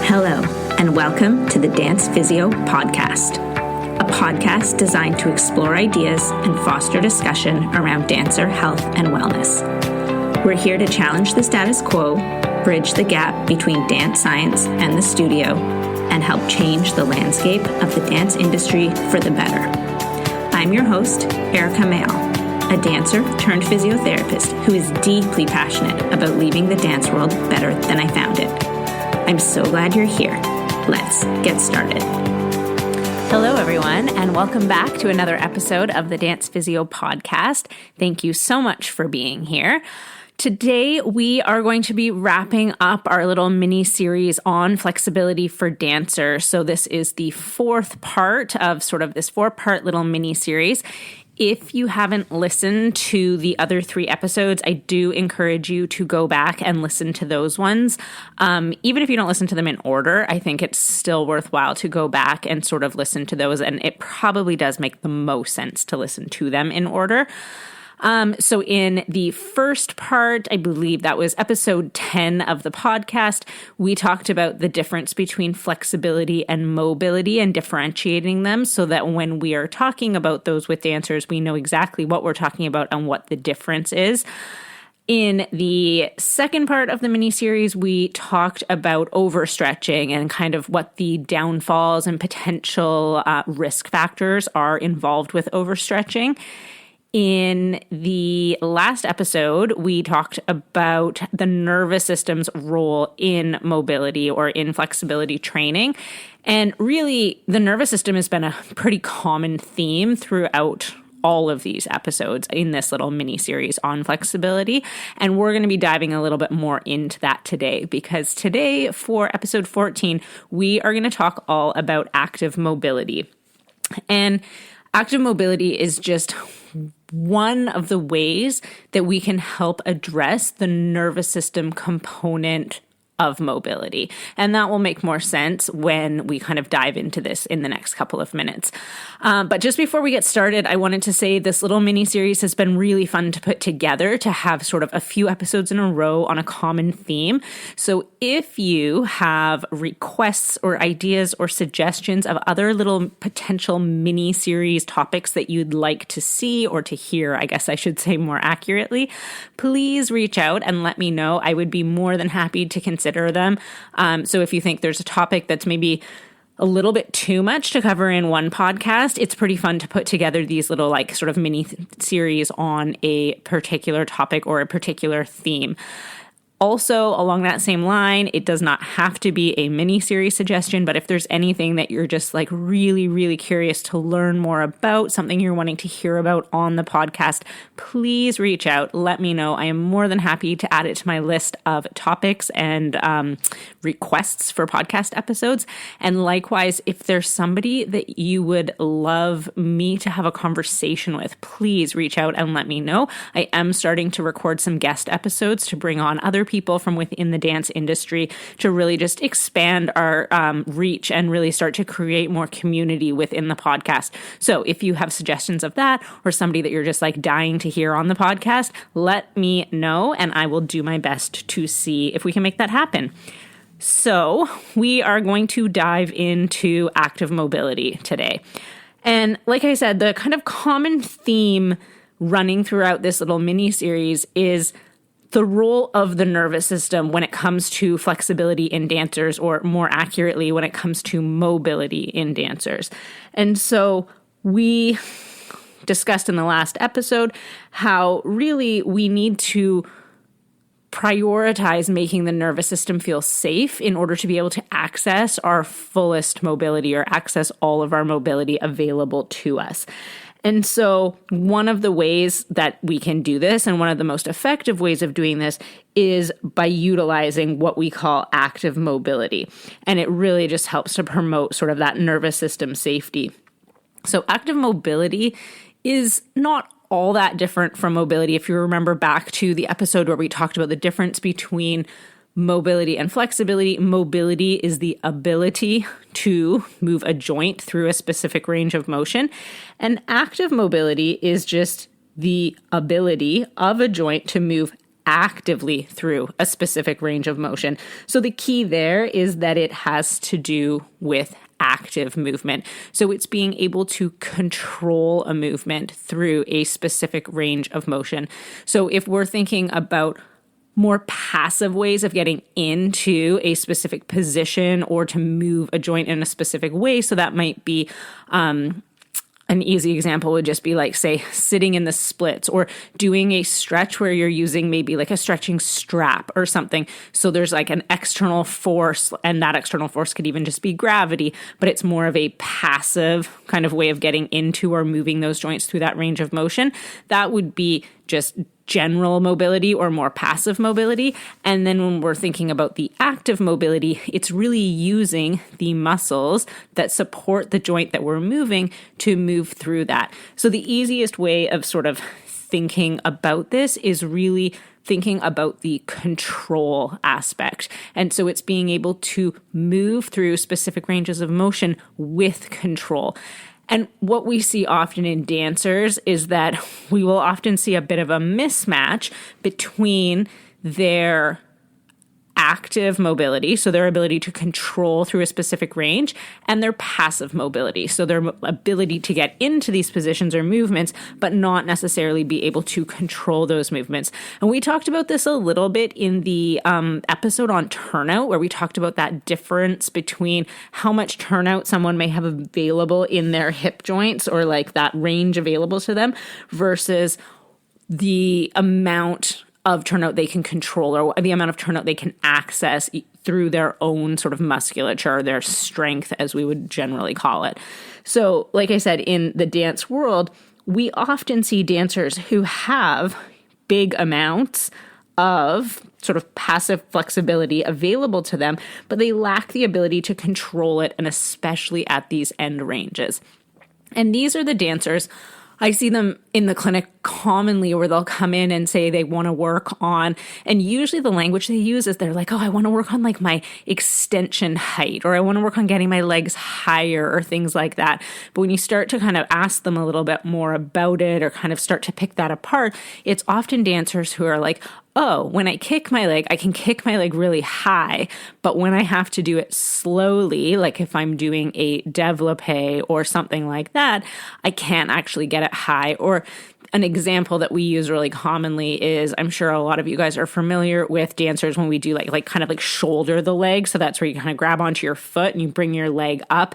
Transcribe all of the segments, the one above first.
Hello, and welcome to the Dance Physio Podcast, a podcast designed to explore ideas and foster discussion around dancer health and wellness. We're here to challenge the status quo, bridge the gap between dance science and the studio, and help change the landscape of the dance industry for the better. I'm your host, Erika Mayall, a dancer turned physiotherapist who is deeply passionate about leaving the dance world better than I found it. I'm so glad you're here. Let's get started. Hello, everyone, and welcome back to another episode of the Dance Physio Podcast. Thank you so much for being here. Today, we are going to be wrapping up our little mini-series on flexibility for dancers. So this is the fourth part of sort of this four-part little mini-series. If you haven't listened to the other three episodes, I do encourage you to go back and listen to those ones. Even if you don't listen to them in order, I think it's still worthwhile to go back and sort of listen to those. And it probably does make the most sense to listen to them in order. So in the first part, I believe that was episode 10 of the podcast, we talked about the difference between flexibility and mobility and differentiating them so that when we are talking about those with dancers, we know exactly what we're talking about and what the difference is. In the second part of the mini-series, we talked about overstretching and kind of what the downfalls and potential risk factors are involved with overstretching. In the last episode, we talked about the nervous system's role in mobility or in flexibility training. And really, the nervous system has been a pretty common theme throughout all of these episodes in this little mini-series on flexibility. And we're going to be diving a little bit more into that today, because today, for episode 14, we are going to talk all about active mobility. And active mobility is just one of the ways that we can help address the nervous system component of mobility. And that will make more sense when we kind of dive into this in the next couple of minutes. But just before we get started, I wanted to say this little mini-series has been really fun to put together, to have sort of a few episodes in a row on a common theme. So if you have requests or ideas or suggestions of other little potential mini-series topics that you'd like to see or to hear, I guess I should say more accurately, please reach out and let me know. I would be more than happy to consider them. So if you think there's a topic that's maybe a little bit too much to cover in one podcast, it's pretty fun to put together these little like sort of mini series on a particular topic or a particular theme. Also, along that same line, it does not have to be a mini-series suggestion, but if there's anything that you're just like really, really curious to learn more about, something you're wanting to hear about on the podcast, please reach out. Let me know. I am more than happy to add it to my list of topics and requests for podcast episodes. And likewise, if there's somebody that you would love me to have a conversation with, please reach out and let me know. I am starting to record some guest episodes to bring on other people from within the dance industry to really just expand our reach and really start to create more community within the podcast. So if you have suggestions of that or somebody that you're just like dying to hear on the podcast, let me know and I will do my best to see if we can make that happen. So we are going to dive into active mobility today. And like I said, the kind of common theme running throughout this little mini series is the role of the nervous system when it comes to flexibility in dancers, or more accurately, when it comes to mobility in dancers. And so we discussed in the last episode how really we need to prioritize making the nervous system feel safe in order to be able to access our fullest mobility or access all of our mobility available to us. And so one of the ways that we can do this, and one of the most effective ways of doing this, is by utilizing what we call active mobility. And it really just helps to promote sort of that nervous system safety. So active mobility is not all that different from mobility. If you remember back to the episode where we talked about the difference between mobility and flexibility, mobility is the ability to move a joint through a specific range of motion, and active mobility is just the ability of a joint to move actively through a specific range of motion. So the key there is that it has to do with active movement. So it's being able to control a movement through a specific range of motion. So if we're thinking about more passive ways of getting into a specific position or to move a joint in a specific way, so that might be an easy example would just be like, say, sitting in the splits or doing a stretch where you're using maybe like a stretching strap or something. So there's like an external force, and that external force could even just be gravity, but it's more of a passive kind of way of getting into or moving those joints through that range of motion. That would be just general mobility or more passive mobility. And then when we're thinking about the active mobility, it's really using the muscles that support the joint that we're moving to move through that. So the easiest way of sort of thinking about this is really thinking about the control aspect. And so it's being able to move through specific ranges of motion with control. And what we see often in dancers is that we will often see a bit of a mismatch between their active mobility, so their ability to control through a specific range, and their passive mobility, so their ability to get into these positions or movements, but not necessarily be able to control those movements. And we talked about this a little bit in the episode on turnout, where we talked about that difference between how much turnout someone may have available in their hip joints, or like that range available to them, versus the amount of turnout they can control, or the amount of turnout they can access through their own sort of musculature, their strength, as we would generally call it. So, like I said, in the dance world, we often see dancers who have big amounts of sort of passive flexibility available to them, but they lack the ability to control it, and especially at these end ranges. And these are the dancers, I see them in the clinic commonly, where they'll come in and say they want to work on, and usually the language they use is they're like, oh, I want to work on like my extension height, or I want to work on getting my legs higher, or things like that. But when you start to kind of ask them a little bit more about it, or kind of start to pick that apart, it's often dancers who are like, oh, when I kick my leg, I can kick my leg really high, but when I have to do it slowly, like if I'm doing a développé or something like that, I can't actually get it high. Or an example that we use really commonly is, I'm sure a lot of you guys are familiar with dancers when we do like kind of like shoulder the leg. So that's where you kind of grab onto your foot and you bring your leg up,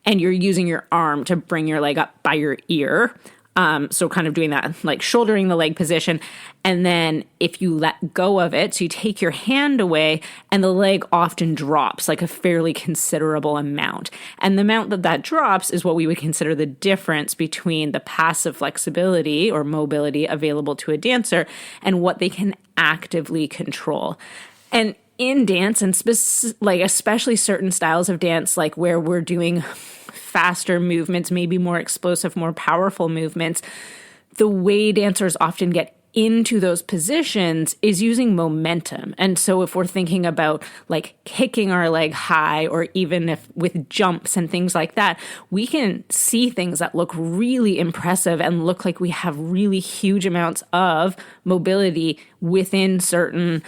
and you're using your arm to bring your leg up by your ear. So kind of doing that, like shouldering the leg position. And then if you let go of it, so you take your hand away, and the leg often drops like a fairly considerable amount. And the amount that drops is what we would consider the difference between the passive flexibility or mobility available to a dancer and what they can actively control. And in dance, and like especially certain styles of dance, like where we're doing faster movements, maybe more explosive, more powerful movements, the way dancers often get into those positions is using momentum. And so if we're thinking about like kicking our leg high, or even if with jumps and things like that, we can see things that look really impressive and look like we have really huge amounts of mobility within certain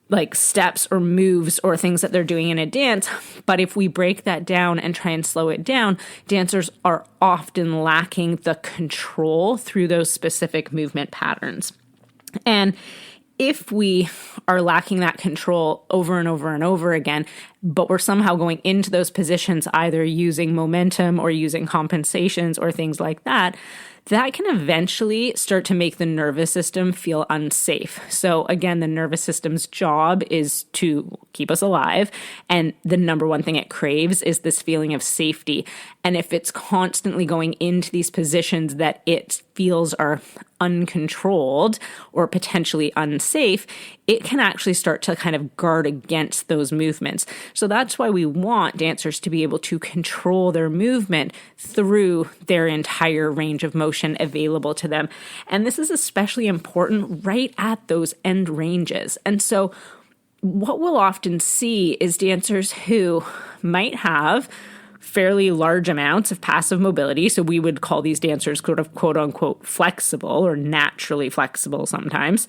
like steps or moves or things that they're doing in a dance. But if we break that down and try and slow it down, dancers are often lacking the control through those specific movement patterns. And if we are lacking that control over and over and over again, but we're somehow going into those positions either using momentum or using compensations or things like that, that can eventually start to make the nervous system feel unsafe. So again, the nervous system's job is to keep us alive. And the number one thing it craves is this feeling of safety. And if it's constantly going into these positions that it feels are uncontrolled or potentially unsafe, it can actually start to kind of guard against those movements. So that's why we want dancers to be able to control their movement through their entire range of motion available to them. And this is especially important right at those end ranges. And so what we'll often see is dancers who might have fairly large amounts of passive mobility. So we would call these dancers sort of quote unquote flexible or naturally flexible sometimes.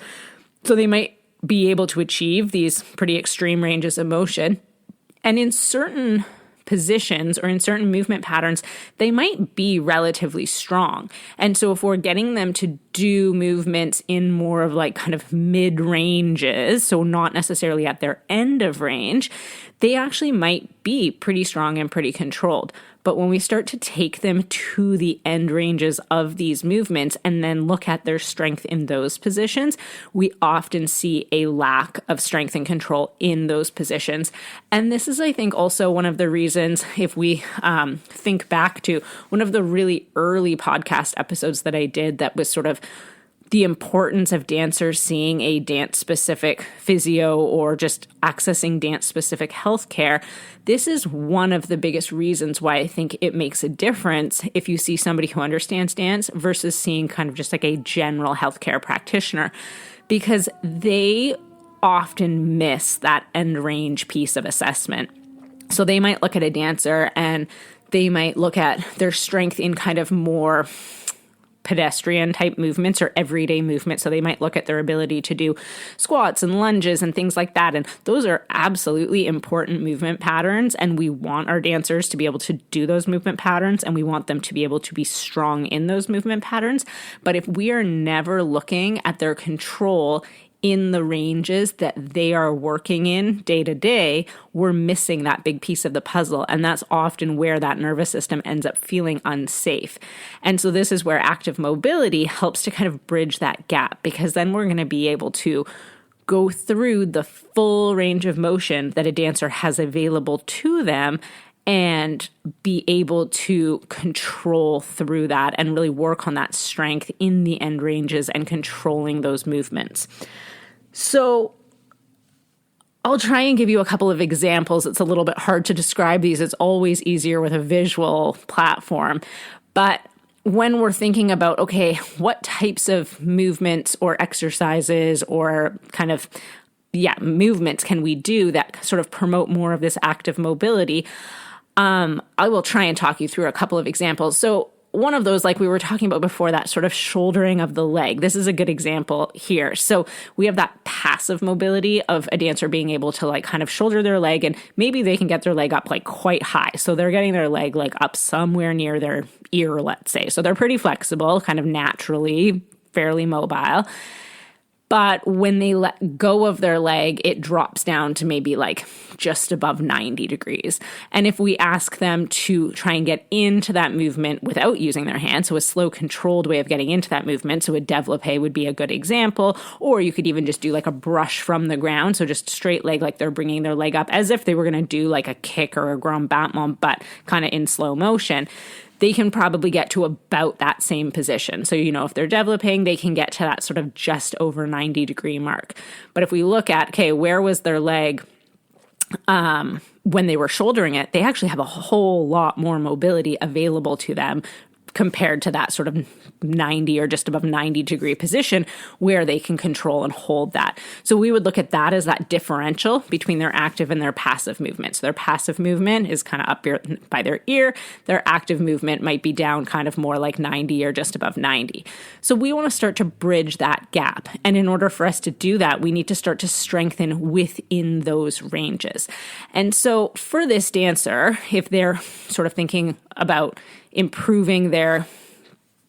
So they might be able to achieve these pretty extreme ranges of motion. And in certain positions or in certain movement patterns, they might be relatively strong. And so if we're getting them to do movements in more of like kind of mid ranges, so not necessarily at their end of range, they actually might be pretty strong and pretty controlled. But when we start to take them to the end ranges of these movements and then look at their strength in those positions, we often see a lack of strength and control in those positions. And this is, I think, also one of the reasons, if we think back to one of the really early podcast episodes that I did that was sort of the importance of dancers seeing a dance-specific physio or just accessing dance-specific healthcare. This is one of the biggest reasons why I think it makes a difference if you see somebody who understands dance versus seeing kind of just like a general healthcare practitioner, because they often miss that end range piece of assessment. So they might look at a dancer and they might look at their strength in kind of more pedestrian type movements or everyday movements. So they might look at their ability to do squats and lunges and things like that. And those are absolutely important movement patterns. And we want our dancers to be able to do those movement patterns, and we want them to be able to be strong in those movement patterns. But if we are never looking at their control in the ranges that they are working in day to day, we're missing that big piece of the puzzle. And that's often where that nervous system ends up feeling unsafe. And so this is where active mobility helps to kind of bridge that gap, because then we're going to be able to go through the full range of motion that a dancer has available to them and be able to control through that and really work on that strength in the end ranges and controlling those movements. So I'll try and give you a couple of examples. It's a little bit hard to describe these. It's always easier with a visual platform. But when we're thinking about, okay, what types of movements or exercises or kind of, movements can we do that sort of promote more of this active mobility? I will try and talk you through a couple of examples. So one of those, like we were talking about before, that sort of shouldering of the leg. This is a good example here. So we have that passive mobility of a dancer being able to like kind of shoulder their leg, and maybe they can get their leg up like quite high. So they're getting their leg like up somewhere near their ear, let's say. So they're pretty flexible, kind of naturally, fairly mobile. But when they let go of their leg, it drops down to maybe like just above 90 degrees. And if we ask them to try and get into that movement without using their hands, so a slow, controlled way of getting into that movement, so a développé would be a good example, or you could even just do like a brush from the ground, so just straight leg, like they're bringing their leg up as if they were going to do like a kick or a grand battement, but kind of in slow motion. They can probably get to about that same position. So, if they're développing, they can get to that sort of just over 90 degree mark. But if we look at, okay, where was their leg when they were shouldering it, they actually have a whole lot more mobility available to them compared to that sort of 90 or just above 90 degree position where they can control and hold that. So we would look at that as that differential between their active and their passive movement. So their passive movement is kind of up by their ear. Their active movement might be down kind of more like 90 or just above 90. So we want to start to bridge that gap. And in order for us to do that, we need to start to strengthen within those ranges. And so for this dancer, if they're sort of thinking about improving their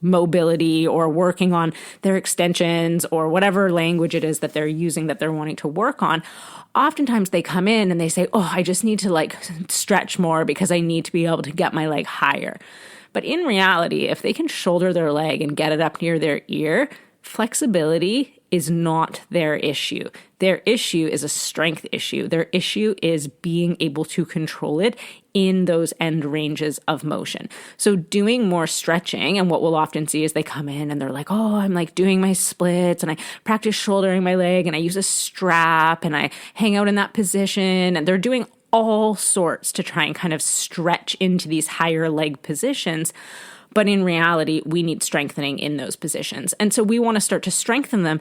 mobility or working on their extensions or whatever language it is that they're using that they're wanting to work on, oftentimes they come in and they say, I just need to like stretch more because I need to be able to get my leg higher. But in reality, if they can shoulder their leg and get it up near their ear, flexibility is not their issue. Their issue is a strength issue. Their issue is being able to control it in those end ranges of motion. So doing more stretching, and what we'll often see is they come in and they're like, I'm like doing my splits and I practice shouldering my leg and I use a strap and I hang out in that position, and they're doing all sorts to try and kind of stretch into these higher leg positions. But in reality, we need strengthening in those positions. And so we want to start to strengthen them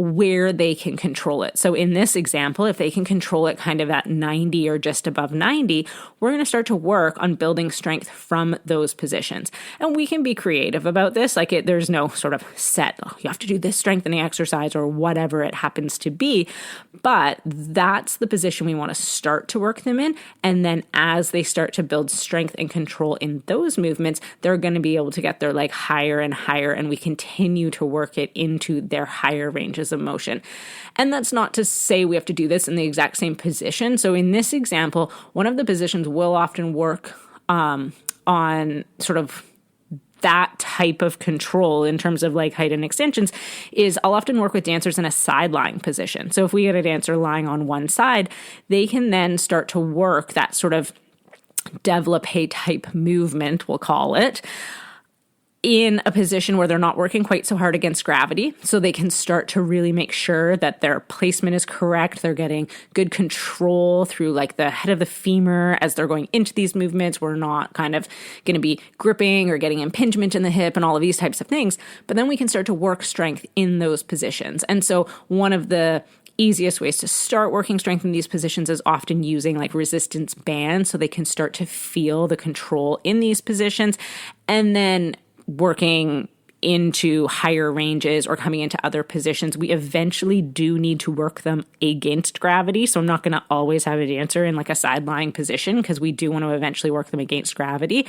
where they can control it. So in this example, if they can control it kind of at 90 or just above 90, we're going to start to work on building strength from those positions. And we can be creative about this. Like there's no sort of set, you have to do this strengthening exercise or whatever it happens to be. But that's the position we want to start to work them in. And then as they start to build strength and control in those movements, they're going to be able to get their leg higher and higher. And we continue to work it into their higher ranges of motion. And that's not to say we have to do this in the exact same position. So in this example, one of the positions we'll often work on sort of that type of control in terms of leg height and extensions is I'll often work with dancers in a side lying position. So if we get a dancer lying on one side, they can then start to work that sort of développé type movement, we'll call it, in a position where they're not working quite so hard against gravity. So they can start to really make sure that their placement is correct. They're getting good control through like the head of the femur as they're going into these movements. We're not kind of going to be gripping or getting impingement in the hip and all of these types of things. But then we can start to work strength in those positions. And so one of the easiest ways to start working strength in these positions is often using like resistance bands so they can start to feel the control in these positions. And then working into higher ranges or coming into other positions, we eventually do need to work them against gravity. So I'm not going to always have a dancer in like a side lying position because we do want to eventually work them against gravity.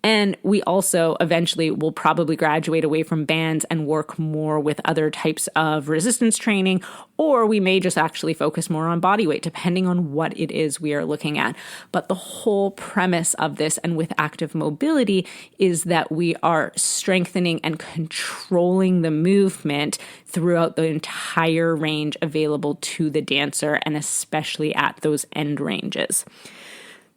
And we also eventually will probably graduate away from bands and work more with other types of resistance training, or we may just actually focus more on body weight, depending on what it is we are looking at. But the whole premise of this and with active mobility is that we are strengthening and controlling the movement throughout the entire range available to the dancer, and especially at those end ranges.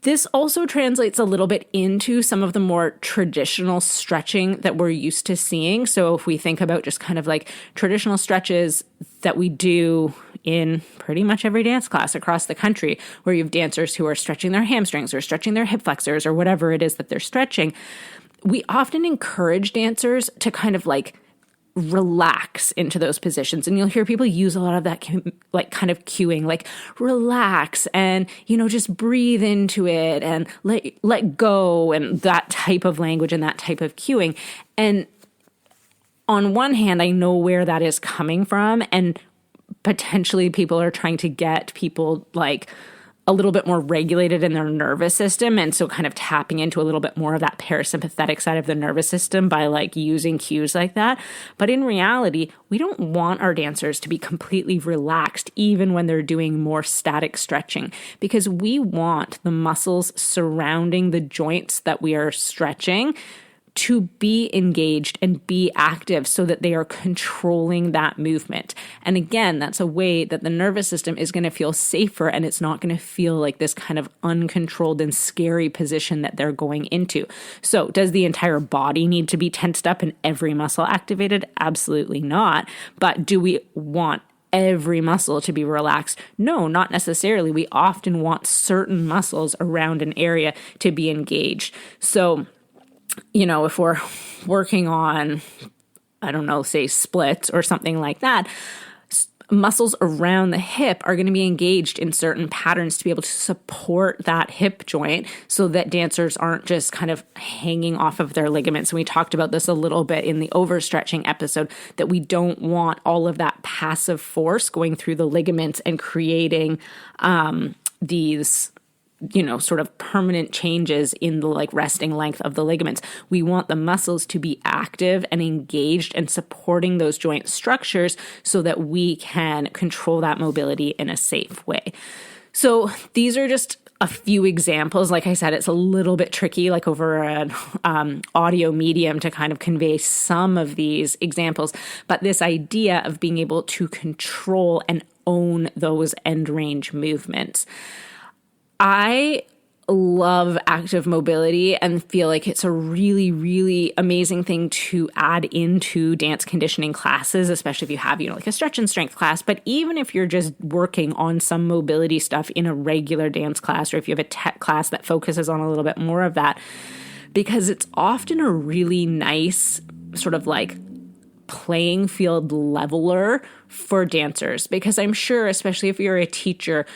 This also translates a little bit into some of the more traditional stretching that we're used to seeing. So if we think about just kind of like traditional stretches that we do in pretty much every dance class across the country, where you have dancers who are stretching their hamstrings or stretching their hip flexors or whatever it is that they're stretching, we often encourage dancers to kind of like relax into those positions. And you'll hear people use a lot of that like kind of cueing, like relax and, just breathe into it and let go, and that type of language and that type of cueing. And on one hand, I know where that is coming from, and potentially people are trying to get people like a little bit more regulated in their nervous system. And so kind of tapping into a little bit more of that parasympathetic side of the nervous system by like using cues like that. But in reality, we don't want our dancers to be completely relaxed even when they're doing more static stretching, because we want the muscles surrounding the joints that we are stretching to be engaged and be active so that they are controlling that movement. And again, that's a way that the nervous system is going to feel safer, and it's not going to feel like this kind of uncontrolled and scary position that they're going into. So does the entire body need to be tensed up and every muscle activated? Absolutely not. But do we want every muscle to be relaxed? No, not necessarily. We often want certain muscles around an area to be engaged. So if we're working on, say splits or something like that, muscles around the hip are going to be engaged in certain patterns to be able to support that hip joint so that dancers aren't just kind of hanging off of their ligaments. And we talked about this a little bit in the overstretching episode, that we don't want all of that passive force going through the ligaments and creating these sort of permanent changes in the like resting length of the ligaments. We want the muscles to be active and engaged and supporting those joint structures so that we can control that mobility in a safe way. So these are just a few examples. Like I said, it's a little bit tricky, like over an audio medium, to kind of convey some of these examples. But this idea of being able to control and own those end range movements. I love active mobility and feel like it's a really, really amazing thing to add into dance conditioning classes, especially if you have, like a stretch and strength class. But even if you're just working on some mobility stuff in a regular dance class, or if you have a tech class that focuses on a little bit more of that, because it's often a really nice sort of like playing field leveler for dancers, because I'm sure, especially if you're a teacher,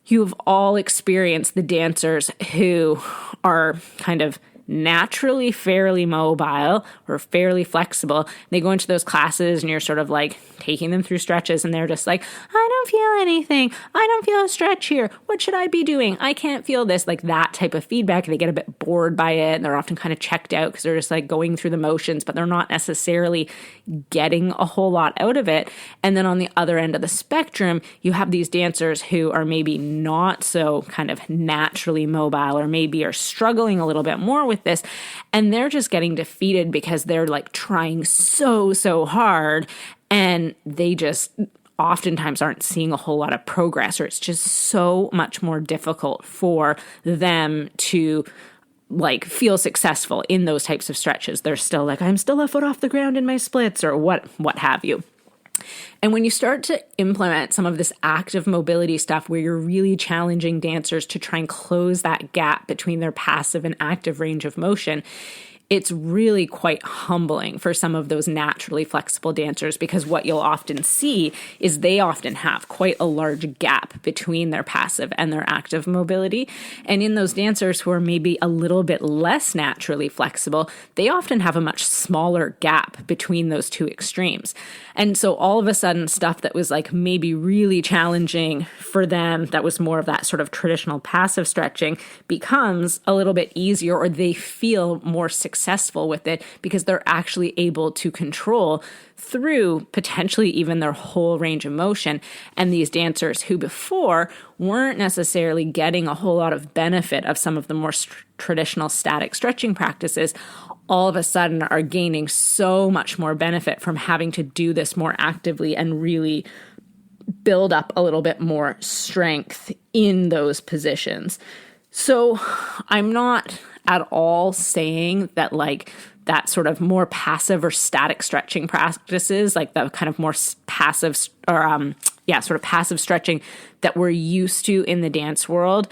you've all experienced the dancers who are kind of naturally fairly mobile or fairly flexible. They go into those classes and you're sort of like taking them through stretches and they're just like, I don't feel anything. I don't feel a stretch here. What should I be doing? I can't feel this. Like that type of feedback. They get a bit bored by it and they're often kind of checked out because they're just like going through the motions, but they're not necessarily getting a whole lot out of it. And then on the other end of the spectrum, you have these dancers who are maybe not so kind of naturally mobile or maybe are struggling a little bit more with this, and they're just getting defeated because they're like trying so hard and they just oftentimes aren't seeing a whole lot of progress, or it's just so much more difficult for them to like feel successful in those types of stretches. They're still like, I'm still a foot off the ground in my splits or what have you. And when you start to implement some of this active mobility stuff where you're really challenging dancers to try and close that gap between their passive and active range of motion, it's really quite humbling for some of those naturally flexible dancers, because what you'll often see is they often have quite a large gap between their passive and their active mobility. And in those dancers who are maybe a little bit less naturally flexible, they often have a much smaller gap between those two extremes. And so all of a sudden, stuff that was like maybe really challenging for them, that was more of that sort of traditional passive stretching, becomes a little bit easier, or they feel more successful with it because they're actually able to control through potentially even their whole range of motion. And these dancers who before weren't necessarily getting a whole lot of benefit of some of the more traditional static stretching practices, all of a sudden are gaining so much more benefit from having to do this more actively and really build up a little bit more strength in those positions. So I'm not at all saying that like that sort of more passive or static stretching practices, like the kind of more passive or sort of passive stretching that we're used to in the dance world,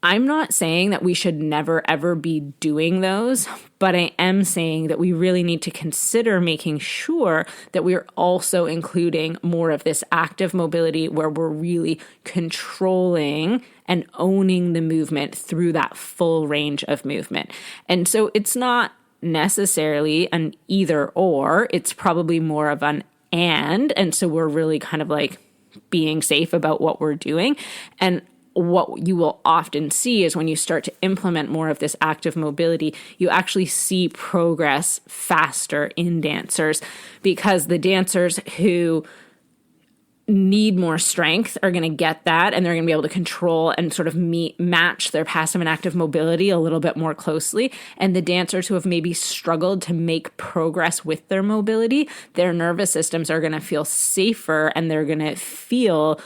I'm not saying that we should never, ever be doing those, but I am saying that we really need to consider making sure that we're also including more of this active mobility where we're really controlling and owning the movement through that full range of movement. And so it's not necessarily an either or, it's probably more of an and so we're really kind of like being safe about what we're doing. And what you will often see is when you start to implement more of this active mobility, you actually see progress faster in dancers, because the dancers who need more strength are going to get that, and they're going to be able to control and sort of match their passive and active mobility a little bit more closely. And the dancers who have maybe struggled to make progress with their mobility, their nervous systems are going to feel safer, and they're going to feel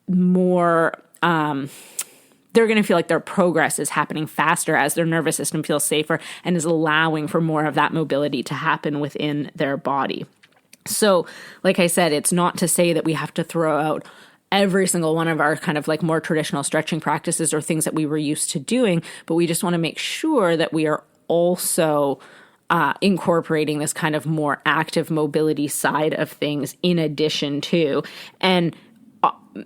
more they're going to feel like their progress is happening faster as their nervous system feels safer and is allowing for more of that mobility to happen within their body. So, like I said, it's not to say that we have to throw out every single one of our kind of like more traditional stretching practices or things that we were used to doing, but we just want to make sure that we are also incorporating this kind of more active mobility side of things in addition to. And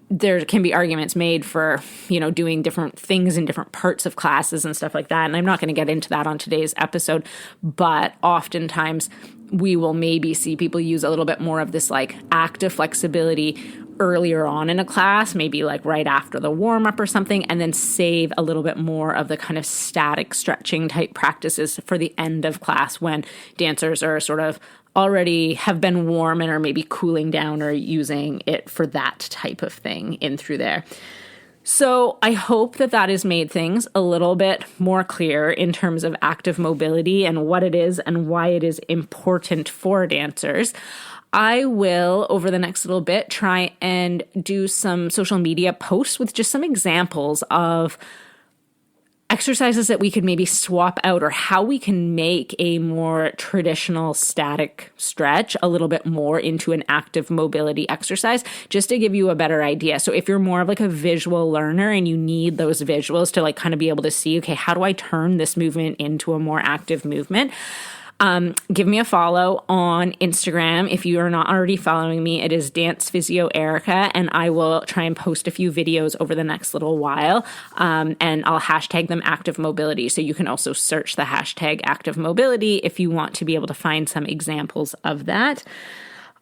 there can be arguments made for, doing different things in different parts of classes and stuff like that. And I'm not going to get into that on today's episode, but oftentimes we will maybe see people use a little bit more of this like active flexibility earlier on in a class, maybe like right after the warm up or something, and then save a little bit more of the kind of static stretching type practices for the end of class when dancers are sort of already have been warm and are maybe cooling down or using it for that type of thing in through there. So I hope that has made things a little bit more clear in terms of active mobility and what it is and why it is important for dancers. I will, over the next little bit, try and do some social media posts with just some examples of exercises that we could maybe swap out, or how we can make a more traditional static stretch a little bit more into an active mobility exercise, just to give you a better idea. So if you're more of like a visual learner and you need those visuals to like kind of be able to see, okay, how do I turn this movement into a more active movement? Give me a follow on Instagram. If you are not already following me, it is Dance Physio Erika, and I will try and post a few videos over the next little while, and I'll hashtag them active mobility. So you can also search the hashtag active mobility if you want to be able to find some examples of that.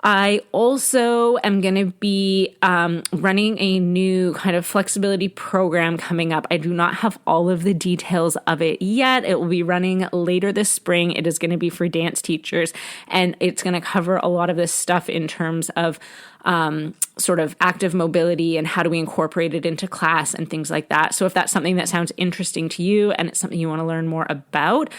I also am going to be running a new kind of flexibility program coming up. I do not have all of the details of it yet. It will be running later this spring. It is going to be for dance teachers, and it's going to cover a lot of this stuff in terms of sort of active mobility and how do we incorporate it into class and things like that. So if that's something that sounds interesting to you and it's something you want to learn more about,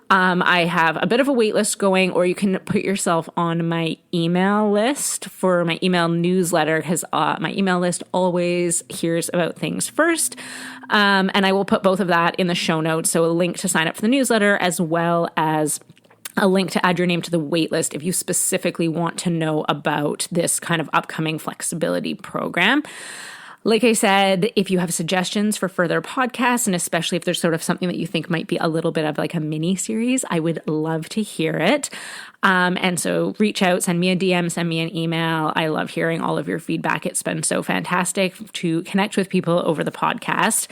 I have a bit of a wait list going, or you can put yourself on my email list for my email newsletter, because my email list always hears about things first. And I will put both of that in the show notes. So a link to sign up for the newsletter, as well as a link to add your name to the wait list if you specifically want to know about this kind of upcoming flexibility program. Like I said, if you have suggestions for further podcasts, and especially if there's sort of something that you think might be a little bit of like a mini series, I would love to hear it. And so reach out, send me a DM, send me an email. I love hearing all of your feedback. It's been so fantastic to connect with people over the podcast.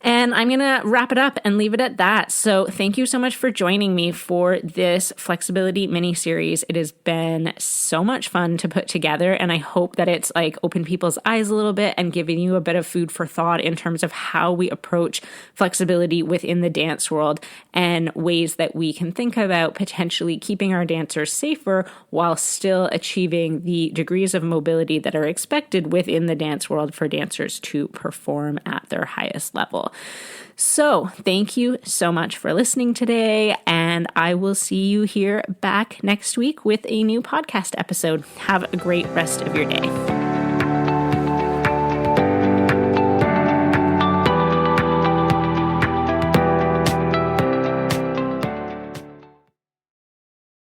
And I'm going to wrap it up and leave it at that. So thank you so much for joining me for this flexibility mini series. It has been so much fun to put together, and I hope that it's like opened people's eyes a little bit and giving you a bit of food for thought in terms of how we approach flexibility within the dance world and ways that we can think about potentially keeping our dancers safer while still achieving the degrees of mobility that are expected within the dance world for dancers to perform at their highest level. So thank you so much for listening today, and I will see you here back next week with a new podcast episode. Have a great rest of your day.